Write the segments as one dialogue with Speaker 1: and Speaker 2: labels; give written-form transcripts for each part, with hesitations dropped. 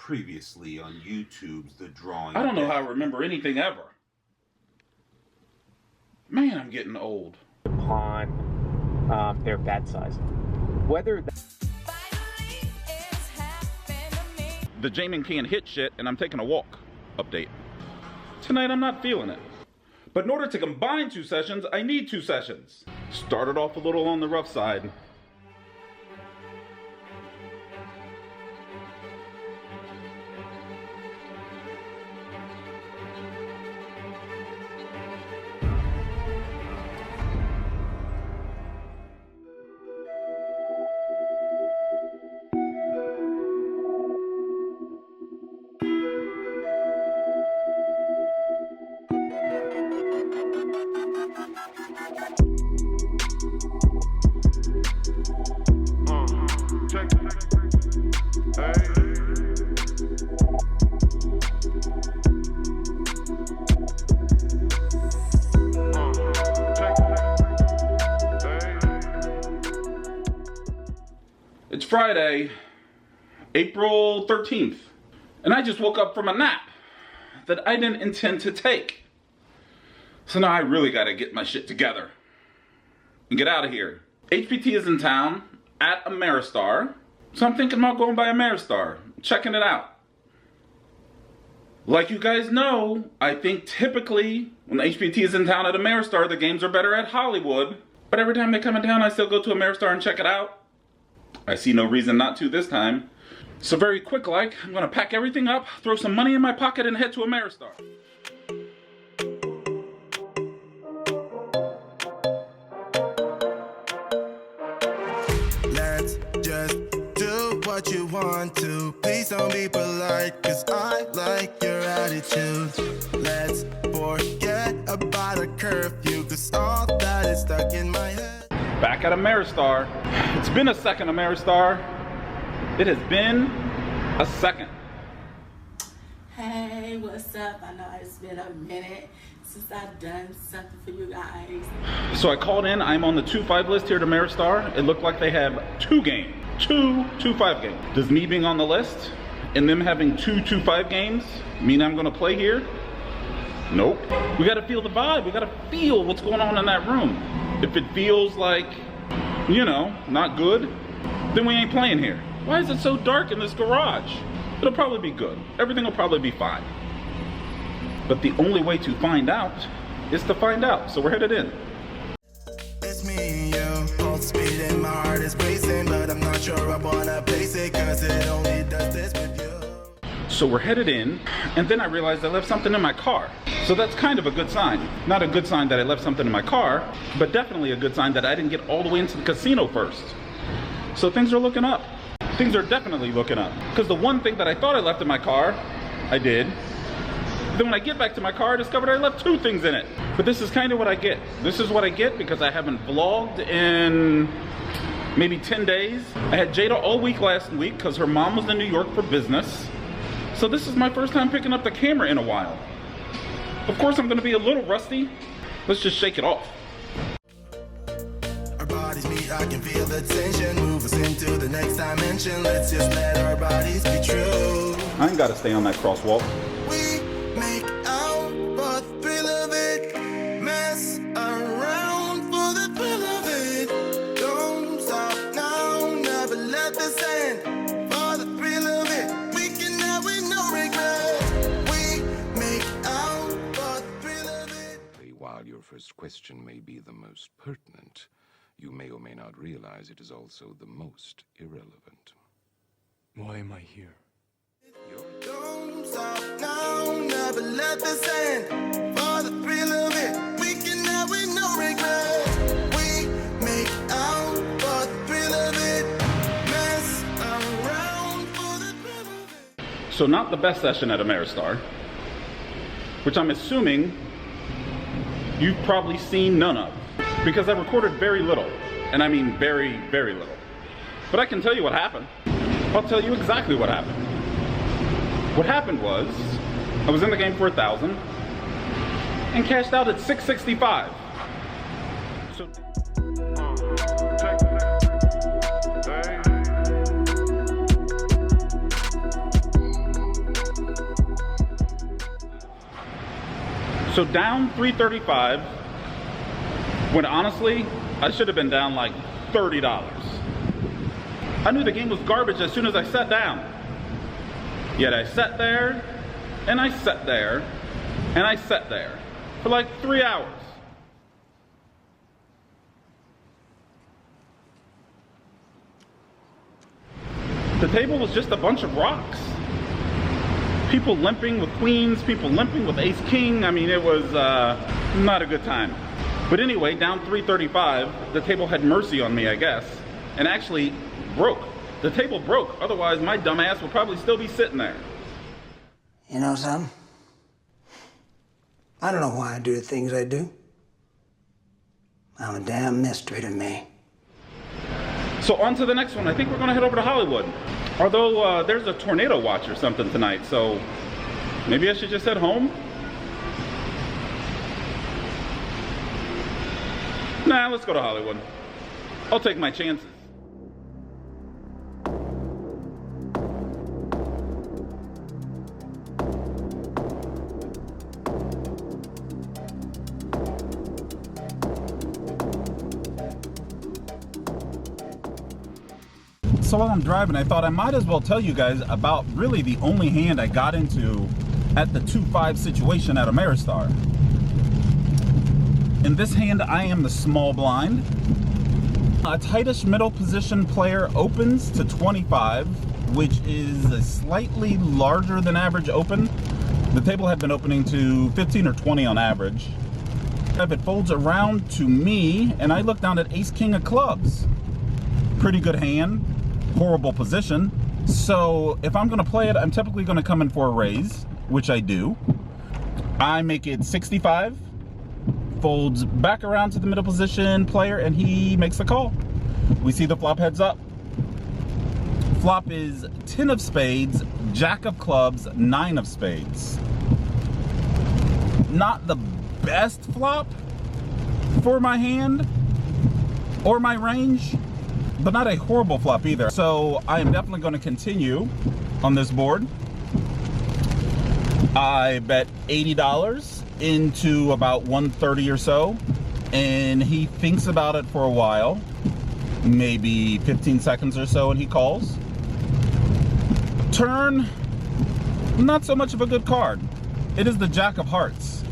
Speaker 1: Previously on YouTube's The Drawing.
Speaker 2: I don't know how I remember anything ever. Man, I'm getting old.
Speaker 3: Upon their bed size. Whether
Speaker 2: the Jaman can't hit shit and I'm taking a walk. Update. Tonight I'm not feeling it. But in order to combine 2 sessions, I need 2 sessions. Started off a little on the rough side. It's Friday, April 13th, and I just woke up from a nap that I didn't intend to take. So now I really gotta get my shit together and get out of here. HPT is in town at Ameristar, so I'm thinking about going by Ameristar, checking it out. Like you guys know, I think typically when HPT is in town at Ameristar, the games are better at Hollywood, but every time they come in town, I still go to Ameristar and check it out. I see no reason not to this time. So very quick like, I'm gonna pack everything up, throw some money in my pocket and head to Ameristar.
Speaker 4: Let's just do what you want to. Please don't be polite, cause I like your attitude. Let's forget about a curfew, cause all that is stuck in my head.
Speaker 2: Back at Ameristar. It's been a second, Ameristar. It has been a second.
Speaker 5: Hey, what's up? I know it's been a minute since I've done something for you guys.
Speaker 2: So I called in. I'm on the 2-5 list here at Ameristar. It looked like they have 2 games. 2 2-5 games. Does me being on the list and them having 2 2-5 games mean I'm gonna play here? Nope. We gotta feel the vibe. We gotta feel what's going on in that room. If it feels like, you know, not good, then we ain't playing here. Why is it so dark in this garage? It'll probably be good. Everything will probably be fine. But the only way to find out is to find out. So we're headed in.
Speaker 4: It's me and you, pulse speed and my heart is racing, but I'm not sure I wanna place it, cause it only does this with you.
Speaker 2: So we're headed in, and then I realized I left something in my car. So that's kind of a good sign. Not a good sign that I left something in my car, but definitely a good sign that I didn't get all the way into the casino first. So things are looking up. Things are definitely looking up. Because the one thing that I thought I left in my car, I did. Then when I get back to my car, I discovered I left 2 things in it. But this is kind of what I get. This is what I get because I haven't vlogged in maybe 10 days. I had Jada all week last week because her mom was in New York for business. So this is my first time picking up the camera in a while. Of course I'm gonna be a little rusty. Let's just shake it off.
Speaker 4: Our bodies meet, I can feel the tension. Move us into the next dimension. Let's just let our bodies be true.
Speaker 2: I ain't gotta stay on that crosswalk.
Speaker 4: We make out for the thrill of it. Mess around for the thrill of it. Don't stop now, never let this end. For the thrill of it, we can have with no regret. We make out for the thrill of it.
Speaker 6: While your first question may be the most pertinent, you may or may not realize it is also the most irrelevant.
Speaker 7: Why am I here?
Speaker 4: Don't stop now, never let this end. For the thrill of it, we can have with no regret. We make out for the thrill of it. Mess around for the thrill of it.
Speaker 2: So not the best session at Ameristar, which I'm assuming you've probably seen none of, because I recorded very little, and I mean very, very little. But I can tell you what happened. I'll tell you exactly what happened. What happened was, I was in the game for 1,000 and cashed out at 665. So So down 335, when honestly, I should have been down like $30. I knew the game was garbage as soon as I sat down. Yet I sat there, and I sat there, and I sat there for like 3 hours. The table was just a bunch of rocks. People limping with queens, people limping with ace king. I mean, it was not a good time. But anyway, down 335, the table had mercy on me, I guess, and actually broke. The table broke, otherwise my dumb ass would probably still be sitting there.
Speaker 8: You know something? I don't know why I do the things I do. I'm a damn mystery to me.
Speaker 2: So on to the next one. I think we're gonna head over to Hollywood. Although there's a tornado watch or something tonight, so maybe I should just head home? Nah, let's go to Hollywood. I'll take my chances. So while I'm driving, I thought I might as well tell you guys about really the only hand I got into at the 2.5 situation at Ameristar. In this hand, I am the small blind. A tightish middle position player opens to 25, which is a slightly larger than average open. The table had been opening to 15 or 20 on average. If it folds around to me, and I look down at ace king of clubs. Pretty good hand. Horrible position. So if I'm going to play it, I'm typically going to come in for a raise, which I do. I make it 65, folds back around to the middle position player, and he makes the call. We see the flop heads up. Flop is 10 of spades, jack of clubs, 9 of spades. Not the best flop for my hand or my range, but not a horrible flop either. So I am definitely going to continue on this board. I bet $80 into about 130 or so, and he thinks about it for a while, maybe 15 seconds or so, and he calls. Turn, not so much of a good card. It is the jack of hearts.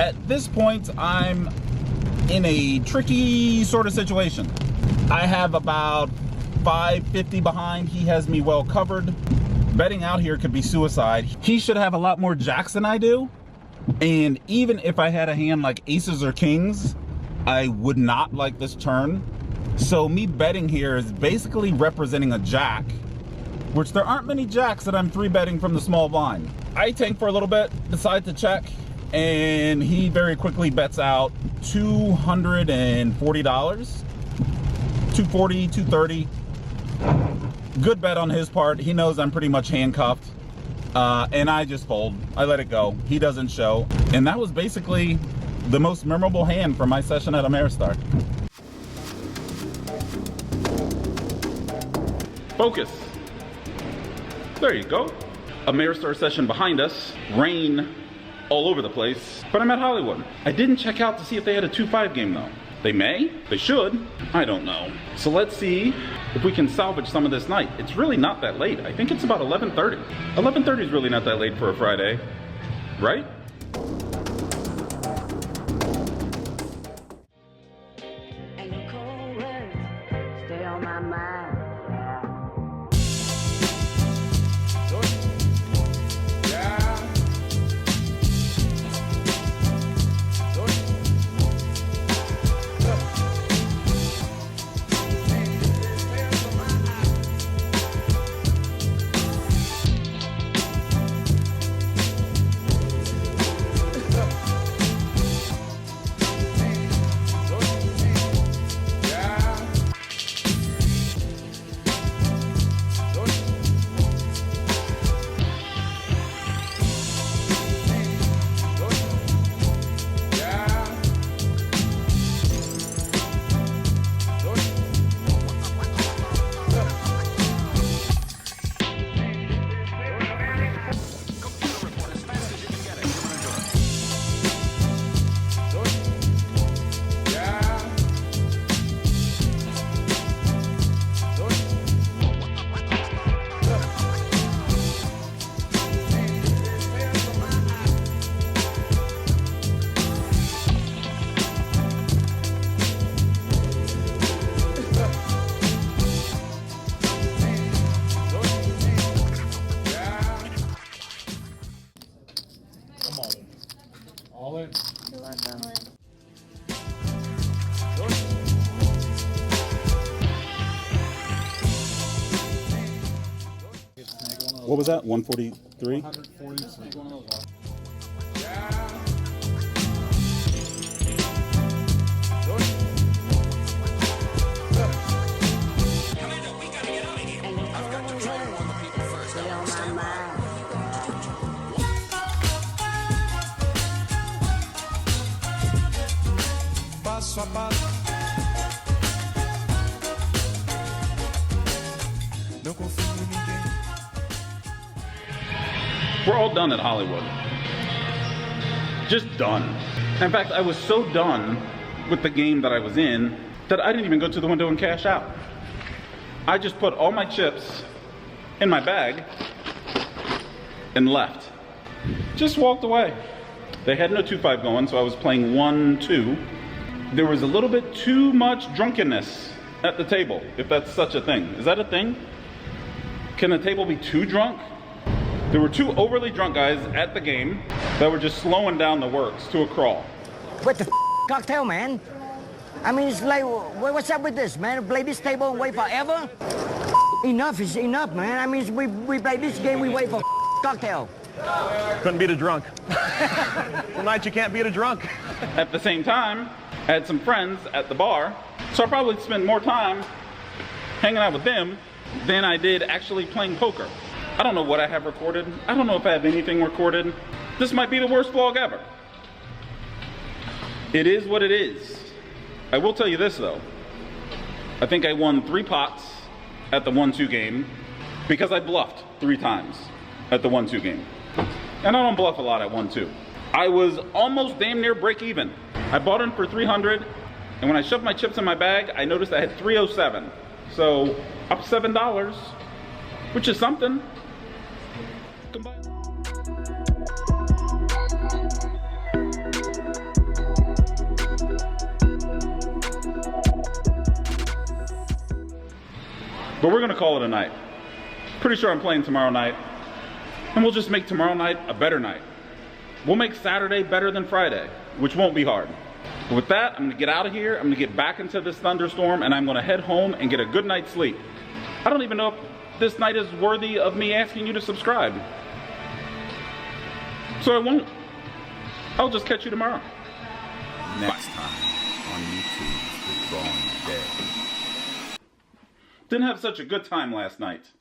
Speaker 2: At this point, I'm in a tricky sort of situation. I have about 550 behind. He has me well covered. Betting out here could be suicide. He should have a lot more jacks than I do. And even if I had a hand like aces or kings, I would not like this turn. So me betting here is basically representing a jack, which there aren't many jacks that I'm 3-betting from the small blind. I tank for a little bit, decide to check, and he very quickly bets out $240, $240, $230. Good bet on his part. He knows I'm pretty much handcuffed, and I just fold. I let it go. He doesn't show, and that was basically the most memorable hand from my session at Ameristar. Focus. There you go. Ameristar session behind us. Rain all over the place, but I'm at Hollywood. I didn't check out to see if they had a 2.5 game though. They may, they should, I don't know. So let's see if we can salvage some of this night. It's really not that late. I think it's about 11:30. 11:30 is really not that late for a Friday, right?
Speaker 9: And the cold words stay on my mind.
Speaker 2: What was that? 143?
Speaker 10: 140.
Speaker 9: Stay on my mind.
Speaker 4: Passo a passo. Não confio em ninguém.
Speaker 2: We're all done at Hollywood. Just done. In fact, I was so done with the game that I was in that I didn't even go to the window and cash out. I just put all my chips in my bag and left. Just walked away. They had no 2.5 going, so I was playing 1-2. There was a little bit too much drunkenness at the table, if that's such a thing. Is that a thing? Can a table be too drunk? There were two overly drunk guys at the game that were just slowing down the works to a crawl.
Speaker 11: What the cocktail, man? I mean, it's like, what's up with this, man? Play this table and wait forever? Enough is enough, man. I mean, we play this game, we wait for cocktail.
Speaker 12: Couldn't beat a drunk. Tonight you can't beat a drunk.
Speaker 2: At the same time, I had some friends at the bar, so I probably spent more time hanging out with them than I did actually playing poker. I don't know what I have recorded. I don't know if I have anything recorded. This might be the worst vlog ever. It is what it is. I will tell you this though. I think I won 3 pots at the 1-2 game because I bluffed 3 times at the 1-2 game. And I don't bluff a lot at 1-2. I was almost damn near break even. I bought in for 300, and when I shoved my chips in my bag, I noticed I had 307. So up $7, which is something. Goodbye. But we're gonna call it a night. Pretty sure I'm playing tomorrow night, and we'll just make tomorrow night a better night. We'll make Saturday better than Friday, which won't be hard. But with that, I'm gonna get out of here, I'm gonna get back into this thunderstorm, and I'm gonna head home and get a good night's sleep. I don't even know if this night is worthy of me asking you to subscribe. So I won't. I'll just catch you tomorrow.
Speaker 1: Next time on YouTube, The Drawing Dead.
Speaker 2: Didn't have such a good time last night.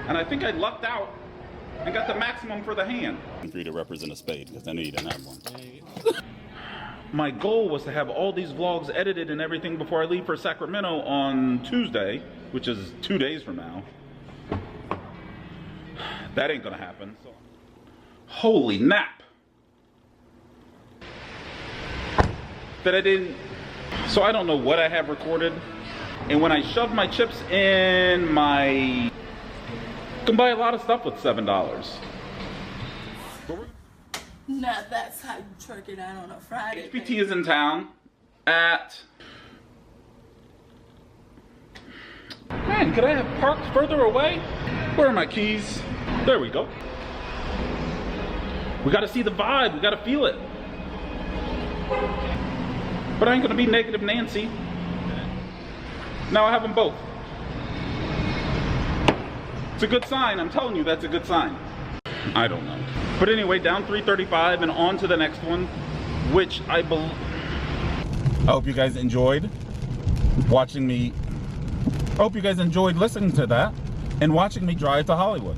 Speaker 2: And I think I lucked out and got the maximum for the hand. For you to represent a spade, because I knew you didn't have one. My goal was to have all these vlogs edited and everything before I leave for Sacramento on Tuesday, which is 2 days from now. That ain't gonna happen. Holy nap! That I didn't. So I don't know what I have recorded. And when I shoved my chips in my... You can buy a lot of stuff with $7.
Speaker 5: Now that's how you twerk it out on a Friday.
Speaker 2: HPT is in town at... Man, could I have parked further away? Where are my keys? There we go. We gotta see the vibe, we gotta feel it. But I ain't gonna be negative Nancy. Now I have them both. It's a good sign, I'm telling you, that's a good sign. I don't know. But anyway, down 335 and on to the next one, which I hope you guys enjoyed watching me. I hope you guys enjoyed listening to that and watching me drive to Hollywood.